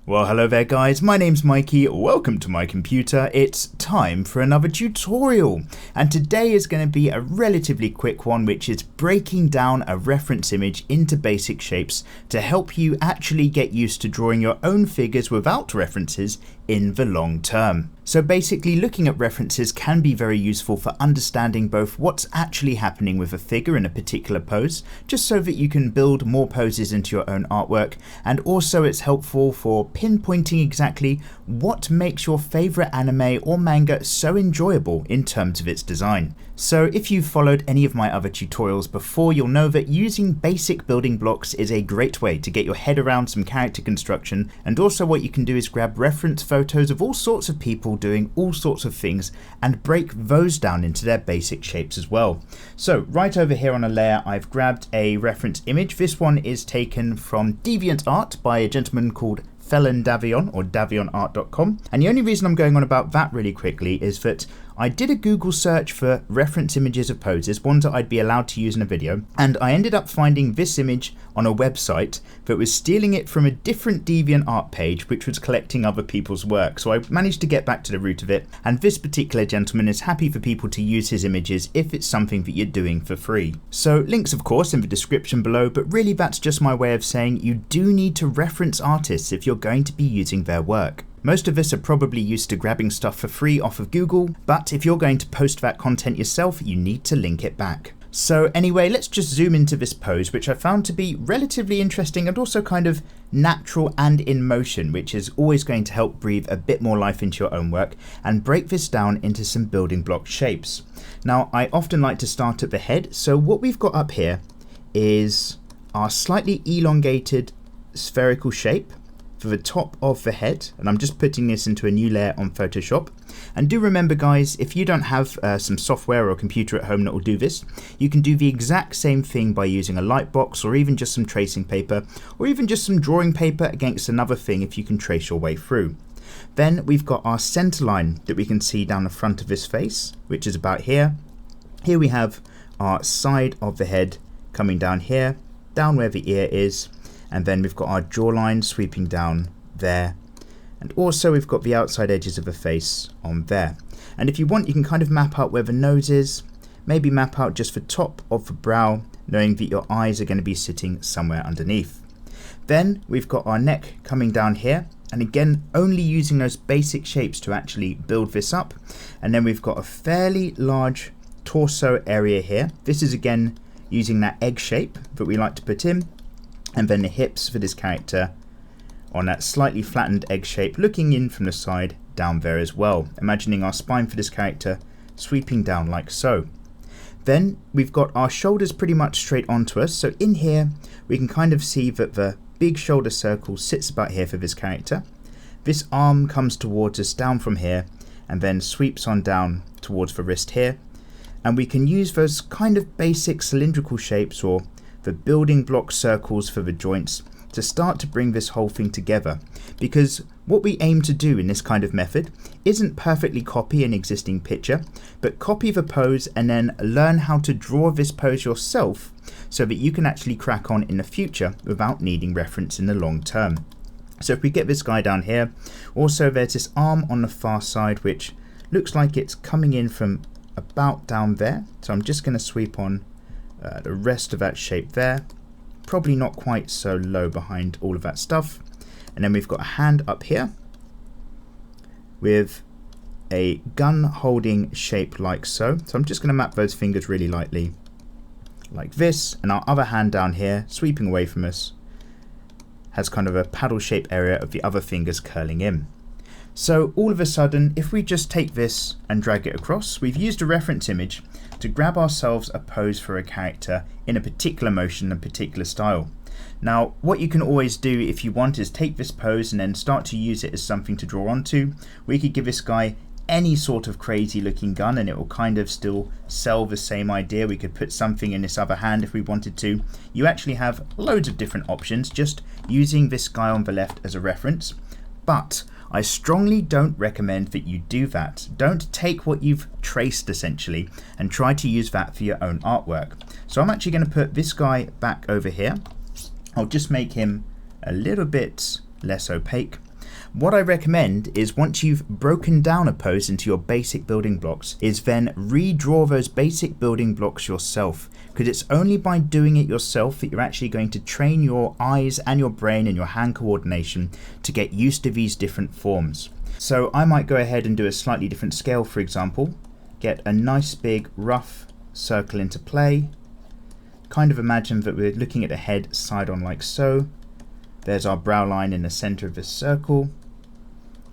Well, hello there guys, my name's Mikey, welcome to my computer. It's time for another tutorial, and today is going to be a relatively quick one, which is breaking down a reference image into basic shapes to help you actually get used to drawing your own figures without references in the long term. So basically, looking at references can be very useful for understanding both what's actually happening with a figure in a particular pose, just so that you can build more poses into your own artwork, and also it's helpful for pinpointing exactly what makes your favorite anime or manga so enjoyable in terms of its design. So if you've followed any of my other tutorials before, you'll know that using basic building blocks is a great way to get your head around some character construction, and also what you can do is grab reference photos of all sorts of people doing all sorts of things and break those down into their basic shapes as well. So right over here on a layer, I've grabbed a reference image. This one is taken from DeviantArt by a gentleman called Felon Davion, or davionart.com, and the only reason I'm going on about that really quickly is that I did a Google search for reference images of poses, ones that I'd be allowed to use in a video, and I ended up finding this image on a website that was stealing it from a different DeviantArt page which was collecting other people's work. So I managed to get back to the root of it, and this particular gentleman is happy for people to use his images if it's something that you're doing for free. So links of course in the description below, but really that's just my way of saying you do need to reference artists if you're going to be using their work. Most of us are probably used to grabbing stuff for free off of Google, but if you're going to post that content yourself, you need to link it back. So anyway, let's just zoom into this pose, which I found to be relatively interesting and also kind of natural and in motion, which is always going to help breathe a bit more life into your own work and break this down into some building block shapes. Now, I often like to start at the head, so what we've got up here is our slightly elongated spherical shape for the top of the head, and I'm just putting this into a new layer on Photoshop. And do remember guys, if you don't have some software or computer at home that will do this, you can do the exact same thing by using a light box, or even just some tracing paper, or even just some drawing paper against another thing if you can trace your way through. Then we've got our center line that we can see down the front of his face, which is about here. Here we have our side of the head coming down here, down where the ear is, and then we've got our jawline sweeping down there, and also we've got the outside edges of the face on there. And if you want, you can kind of map out where the nose is, maybe map out just the top of the brow, knowing that your eyes are going to be sitting somewhere underneath. Then we've got our neck coming down here, and again only using those basic shapes to actually build this up. And then we've got a fairly large torso area here. This is again using that egg shape that we like to put in. And then the hips for this character on that slightly flattened egg shape, looking in from the side down there as well, imagining our spine for this character sweeping down like so. Then we've got our shoulders pretty much straight onto us, so in here we can kind of see that the big shoulder circle sits about here for this character. This arm comes towards us down from here and then sweeps on down towards the wrist here, and we can use those kind of basic cylindrical shapes or the building block circles for the joints to start to bring this whole thing together, because what we aim to do in this kind of method isn't perfectly copy an existing picture, but copy the pose and then learn how to draw this pose yourself so that you can actually crack on in the future without needing reference in the long term. So if we get this guy down here, also there's this arm on the far side which looks like it's coming in from about down there, so I'm just going to sweep on the rest of that shape there, probably not quite so low behind all of that stuff. And then we've got a hand up here with a gun holding shape like so. So I'm just going to map those fingers really lightly like this, and our other hand down here sweeping away from us has kind of a paddle shape area of the other fingers curling in. So all of a sudden, if we just take this and drag it across, we've used a reference image to grab ourselves a pose for a character in a particular motion and particular style. Now, what you can always do if you want is take this pose and then start to use it as something to draw onto. We could give this guy any sort of crazy looking gun and it will kind of still sell the same idea. We could put something in this other hand if we wanted to. You actually have loads of different options just using this guy on the left as a reference. But I strongly don't recommend that you do that. Don't take what you've traced essentially and try to use that for your own artwork. So I'm actually going to put this guy back over here. I'll just make him a little bit less opaque. What I recommend is once you've broken down a pose into your basic building blocks is then redraw those basic building blocks yourself, because it's only by doing it yourself that you're actually going to train your eyes and your brain and your hand coordination to get used to these different forms. So I might go ahead and do a slightly different scale, for example, get a nice big rough circle into play, kind of imagine that we're looking at the head side on like so. There's our brow line in the center of this circle.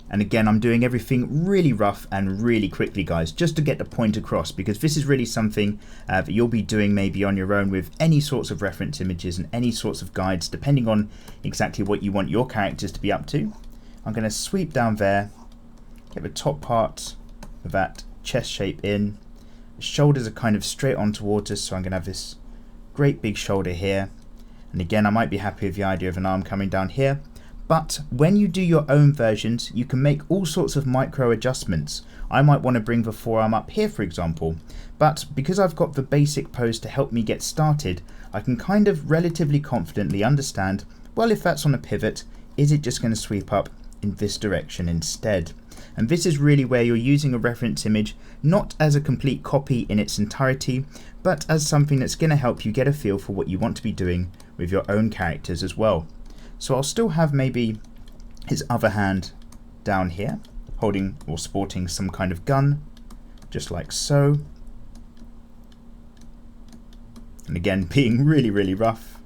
And again, I'm doing everything really rough and really quickly, guys, just to get the point across, because this is really something that you'll be doing maybe on your own with any sorts of reference images and any sorts of guides, depending on exactly what you want your characters to be up to. I'm going to sweep down there, get the top part of that chest shape in. The shoulders are kind of straight on towards us, so I'm going to have this great big shoulder here. And again, I might be happy with the idea of an arm coming down here. But when you do your own versions, you can make all sorts of micro adjustments. I might want to bring the forearm up here, for example. But because I've got the basic pose to help me get started, I can kind of relatively confidently understand, well, if that's on a pivot, is it just going to sweep up in this direction instead? And this is really where you're using a reference image not as a complete copy in its entirety, but as something that's going to help you get a feel for what you want to be doing with your own characters as well. So I'll still have maybe his other hand down here, holding or sporting some kind of gun, just like so. And again, being really, really rough.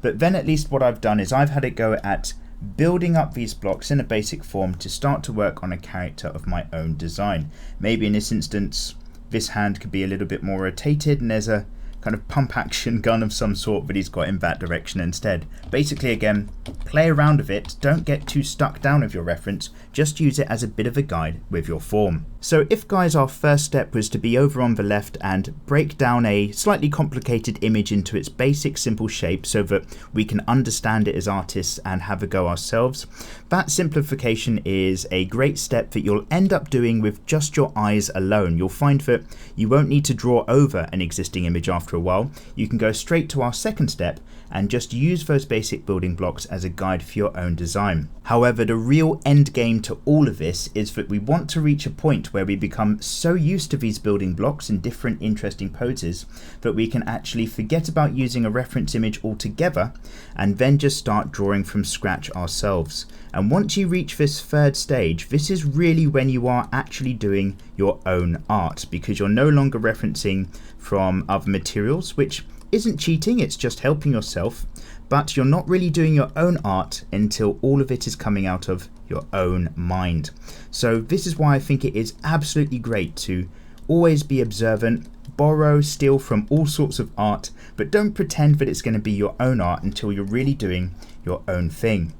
But then at least what I've done is I've had a go at building up these blocks in a basic form to start to work on a character of my own design. Maybe in this instance, this hand could be a little bit more rotated and there's a kind of pump action gun of some sort that he's got in that direction instead. Basically, again, play around with it, don't get too stuck down with your reference, just use it as a bit of a guide with your form. So if, guys, our first step was to be over on the left and break down a slightly complicated image into its basic simple shape so that we can understand it as artists and have a go ourselves, that simplification is a great step that you'll end up doing with just your eyes alone. You'll find that you won't need to draw over an existing image after a while. You can go straight to our second step and just use those basic building blocks as a guide for your own design. However, the real end game to all of this is that we want to reach a point where we become so used to these building blocks in different interesting poses that we can actually forget about using a reference image altogether and then just start drawing from scratch ourselves. And once you reach this third stage, this is really when you are actually doing your own art, because you're no longer referencing from other materials, which isn't cheating, it's just helping yourself, but you're not really doing your own art until all of it is coming out of your own mind. So this is why I think it is absolutely great to always be observant, borrow, steal from all sorts of art, but don't pretend that it's going to be your own art until you're really doing your own thing.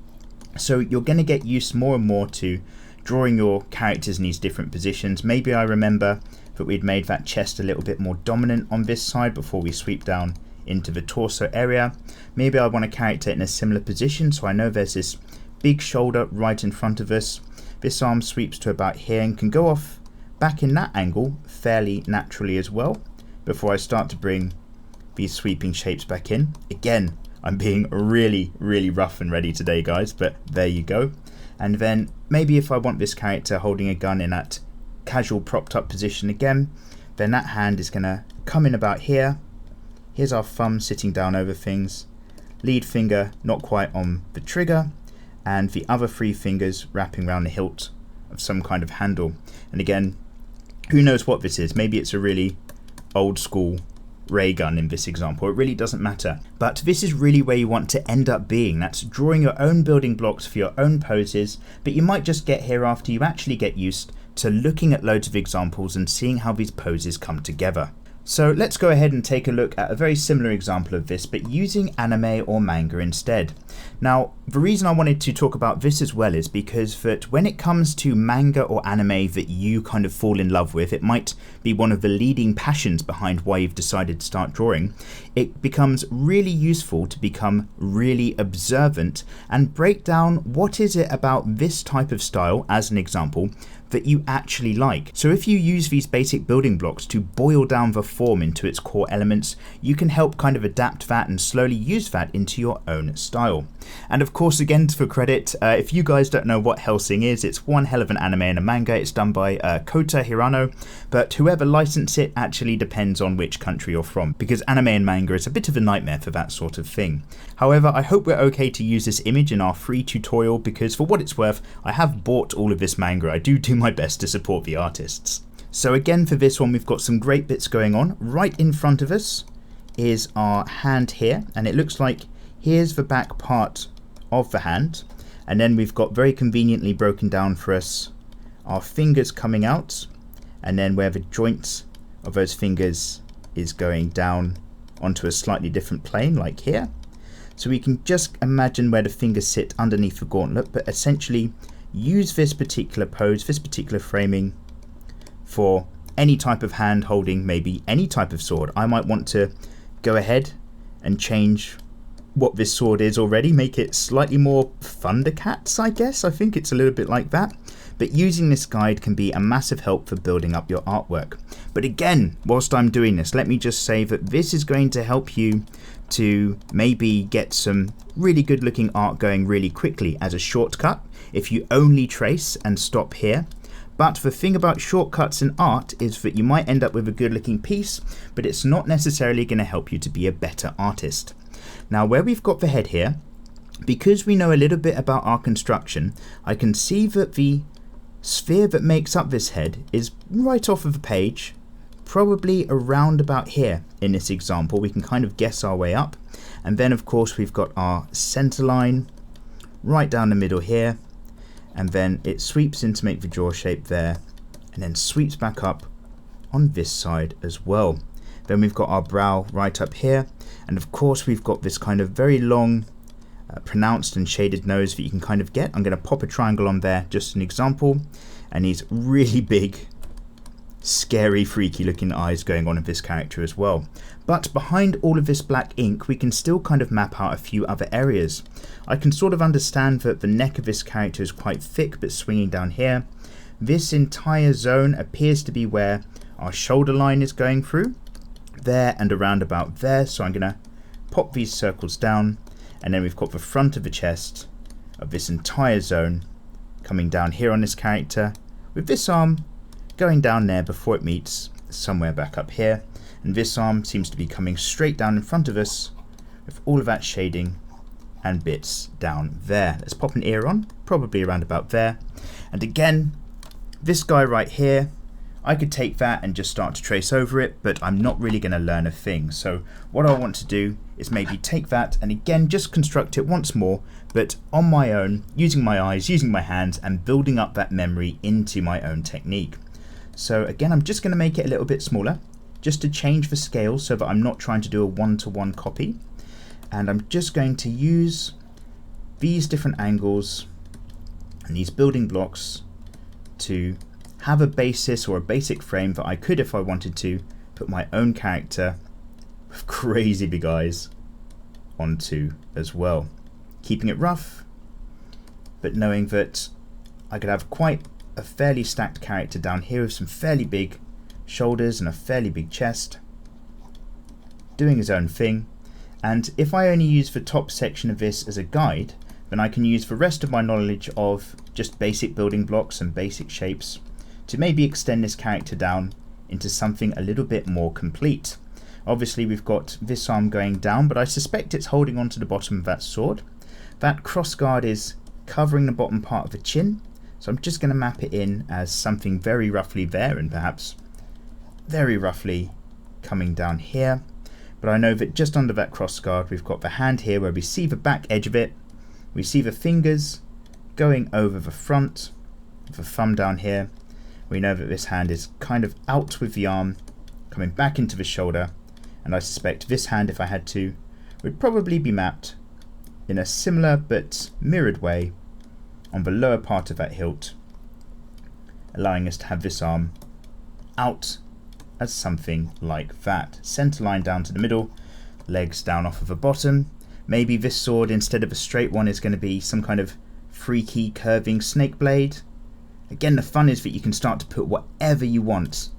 So you're going to get used more and more to drawing your characters in these different positions. Maybe I remember that we'd made that chest a little bit more dominant on this side before we sweep down into the torso area. Maybe I want a character in a similar position, so I know there's this big shoulder right in front of us. This arm sweeps to about here and can go off back in that angle fairly naturally as well before I start to bring these sweeping shapes back in. Again, I'm being really, really rough and ready today, guys, but there you go. And then maybe if I want this character holding a gun in that casual propped up position again, then that hand is going to come in about here. Here's our thumb sitting down over things, lead finger not quite on the trigger, and the other three fingers wrapping around the hilt of some kind of handle. And again, who knows what this is? Maybe it's a really old school ray gun in this example. It really doesn't matter. But this is really where you want to end up being. That's drawing your own building blocks for your own poses, but you might just get here after you actually get used to looking at loads of examples and seeing how these poses come together. So let's go ahead and take a look at a very similar example of this, but using anime or manga instead. Now, the reason I wanted to talk about this as well is because that when it comes to manga or anime that you kind of fall in love with, it might be one of the leading passions behind why you've decided to start drawing. It becomes really useful to become really observant and break down what is it about this type of style, as an example, that you actually like. So if you use these basic building blocks to boil down the form into its core elements, you can help kind of adapt that and slowly use that into your own style. And of course, again, for credit, if you guys don't know what Hellsing is, it's one hell of an anime and a manga. It's done by Kota Hirano, but whoever licensed it actually depends on which country you're from, because anime and manga is a bit of a nightmare for that sort of thing. However, I hope we're okay to use this image in our free tutorial, because for what it's worth, I have bought all of this manga. I do my best to support the artists. So again, for this one, we've got some great bits going on. Right in front of us is our hand here, and it looks like here's the back part of the hand, and then we've got very conveniently broken down for us our fingers coming out, and then where the joint of those fingers is going down onto a slightly different plane, like here. So we can just imagine where the fingers sit underneath the gauntlet, but essentially use this particular pose, this particular framing, for any type of hand holding maybe any type of sword. I might want to go ahead and change what this sword is already, make it slightly more Thundercats, I guess. I think it's a little bit like that. But using this guide can be a massive help for building up your artwork. But again, whilst I'm doing this, let me just say that this is going to help you to maybe get some really good looking art going really quickly as a shortcut if you only trace and stop here. But the thing about shortcuts in art is that you might end up with a good looking piece, but it's not necessarily going to help you to be a better artist. Now, where we've got the head here, because we know a little bit about our construction, I can see that the sphere that makes up this head is right off of the page, probably around about here in this example. We can kind of guess our way up. And then of course we've got our center line right down the middle here, and then it sweeps in to make the jaw shape there, and then sweeps back up on this side as well. Then we've got our brow right up here, and of course we've got this kind of very long pronounced and shaded nose that you can kind of get. I'm going to pop a triangle on there, just an example, and these really big, scary, freaky looking eyes going on in this character as well. But behind all of this black ink, we can still kind of map out a few other areas. I can sort of understand that the neck of this character is quite thick but swinging down here. This entire zone appears to be where our shoulder line is going through, there and around about there. So I'm going to pop these circles down, and then we've got the front of the chest of this entire zone coming down here on this character, with this arm going down there before it meets somewhere back up here, and this arm seems to be coming straight down in front of us with all of that shading and bits down there. Let's pop an ear on, probably around about there. And again, this guy right here, I could take that and just start to trace over it, but I'm not really going to learn a thing. So what I want to do is maybe take that and again just construct it once more, but on my own, using my eyes, using my hands, and building up that memory into my own technique. So again, I'm just going to make it a little bit smaller, just to change the scale so that I'm not trying to do a one-to-one copy. And I'm just going to use these different angles and these building blocks to have a basis or a basic frame that I could, if I wanted to, put my own character with crazy big eyes onto as well. Keeping it rough, but knowing that I could have quite a fairly stacked character down here with some fairly big shoulders and a fairly big chest, doing his own thing. And if I only use the top section of this as a guide, then I can use the rest of my knowledge of just basic building blocks and basic shapes to maybe extend this character down into something a little bit more complete. Obviously we've got this arm going down, but I suspect it's holding on to the bottom of that sword. That cross guard is covering the bottom part of the chin, so I'm just going to map it in as something very roughly there, and perhaps very roughly coming down here. But I know that just under that cross guard we've got the hand here where we see the back edge of it, we see the fingers going over the front, the thumb down here. We know that this hand is kind of out with the arm, coming back into the shoulder, and I suspect this hand, if I had to, would probably be mapped in a similar but mirrored way on the lower part of that hilt, allowing us to have this arm out as something like that. Center line down to the middle, legs down off of the bottom. Maybe this sword, instead of a straight one, is going to be some kind of freaky curving snake blade. Again, the fun is that you can start to put whatever you want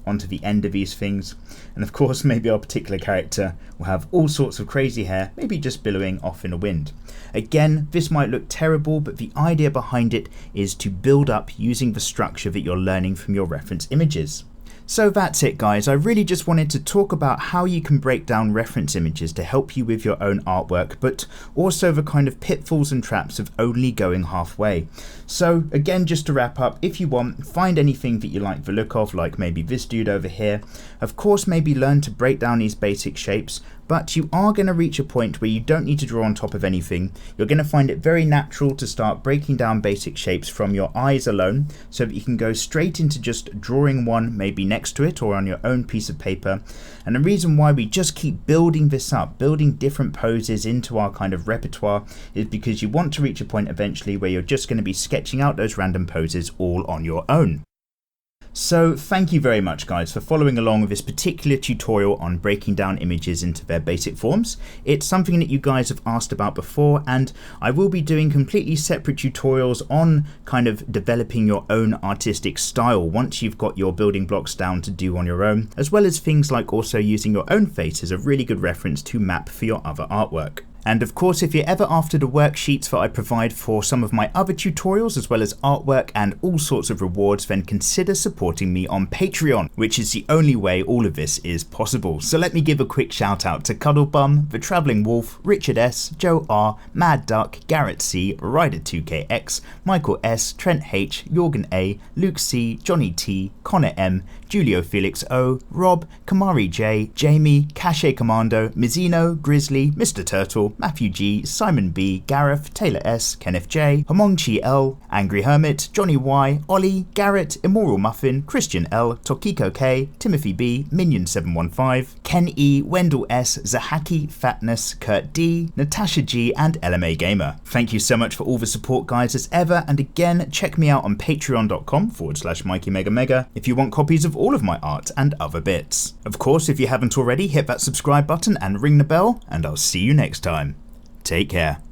onto the end of these things. And of course, maybe our particular character will have all sorts of crazy hair, maybe just billowing off in the wind. Again, this might look terrible, but the idea behind it is to build up using the structure that you're learning from your reference images. So that's it, guys. I really just wanted to talk about how you can break down reference images to help you with your own artwork, but also the kind of pitfalls and traps of only going halfway. So again, just to wrap up, if you want, find anything that you like the look of, like maybe this dude over here. Of course, maybe learn to break down these basic shapes, but you are going to reach a point where you don't need to draw on top of anything. You're going to find it very natural to start breaking down basic shapes from your eyes alone, so that you can go straight into just drawing one maybe next to it or on your own piece of paper. And the reason why we just keep building this up, building different poses into our kind of repertoire, is because you want to reach a point eventually where you're just going to be sketching out those random poses all on your own. So thank you very much, guys, for following along with this particular tutorial on breaking down images into their basic forms. It's something that you guys have asked about before, and I will be doing completely separate tutorials on kind of developing your own artistic style once you've got your building blocks down to do on your own, as well as things like also using your own face as a really good reference to map for your other artwork. And of course, if you're ever after the worksheets that I provide for some of my other tutorials, as well as artwork and all sorts of rewards, then consider supporting me on Patreon, which is the only way all of this is possible. So let me give a quick shout out to Cuddlebum, The Travelling Wolf, Richard S, Joe R, Mad Duck, Garrett C, Ryder2KX, Michael S, Trent H, Jorgen A, Luke C, Johnny T, Connor M, Julio Felix O, Rob, Kamari J, Jamie, Cache Commando, Mizzino, Grizzly, Mr. Turtle, Matthew G, Simon B, Gareth, Taylor S, Kenneth J, Homongchi L, Angry Hermit, Johnny Y, Ollie, Garrett, Immoral Muffin, Christian L, Tokiko K, Timothy B, Minion715, Ken E, Wendell S, Zahaki, Fatness, Kurt D, Natasha G, and LMA Gamer. Thank you so much for all the support, guys, as ever, and again, check me out on patreon.com/mikeymegamega if you want copies of all of my art and other bits. Of course, if you haven't already, hit that subscribe button and ring the bell, and I'll see you next time. Take care.